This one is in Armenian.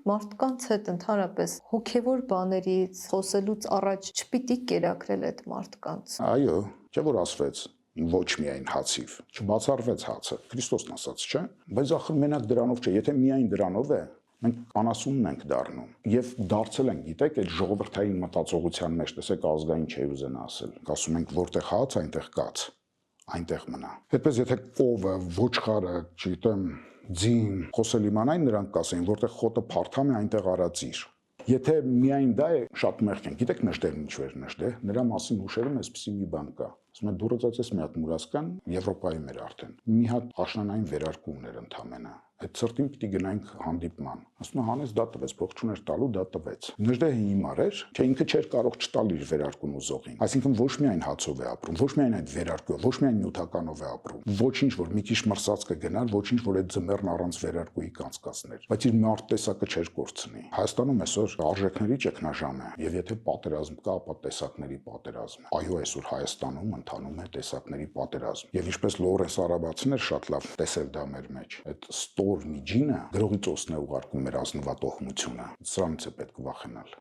մարդկանց հետ ընդհանրապես հոգևոր բաներից խոսելուց առաջ չպիտի կերակրել այդ մարդկանց։ Այո, չէ՞ որ ասվեց ոչ միայն հացիվ, չբացառվեց հացը, Քրիստոսն ասաց, չէ՞։ Բայց ախր մենակ դրանով չէ, եթե միայն դրանով է, մենք անասունն ենք դառնում եւ դարձել ենք, գիտեք, այդ ժողովրդային մտածողության մեջ, տեսեք ազգային չի ուզեն ասել։ Ասում ենք, որտեղ հաց, այնտեղ կաց, այնտեղ մնա։ Այդպես եթե կովը, ոչխարը, չգիտեմ, ձին, խոսել իմանային նրանք կասեն, որտեղ խոտը փարթամ է, այնտեղ արածիր։ Եթե միայն դա է, շատ մեղք են։ Գիտեք նժդերն ինչ էր նժդեր, նրա մասին հուշերում այսպեսի մի բան կա։ Ասում են դուրը ծածես մի հատ մուրացկան Եվրոպայում էր արդեն։ Մի հատ աշնանային վերարկու էր ընդամենը։ Այդ ցրտին պիտի գնայինք հանդիպման։ Ասում է հանես դա տվեց, փող չուներ տալու, դա տվեց։ Նժդեհը հիմար էր, չէ ինքը չէր կարող չտալ իր վերարկուն ուզողին։ Այսինքն ոչ միայն հացով է ապրում, ոչ միայն այդ վերարկուով, ոչ միայն նյութականով է ապրում։ Ոչինչ որ մի քիչ մրսած կգնար, ոչինչ որ այդ ձմեռն առանց վերարկուի կանցկացներ։ Բայց իր մարդ տեսակը չէր կորցնի։ Հայաստանում այսօր արժեքների ճգնաժամ է, եւ եթե պատերազմ կա, ապա տեսակների պատերազմ։ Այո, այսօր Հայաստանում ընթանում է տեսակների պատերազմ։ Եվ ինչպես Լորենս Արաբացին էր շատ լավ տեսել դա մեր մեջ, այդ ստոր միջինը գրողի ծոսն է ուղարկում մեր ազնվատոհմությունը։ Սրանից է պետք վախենալ։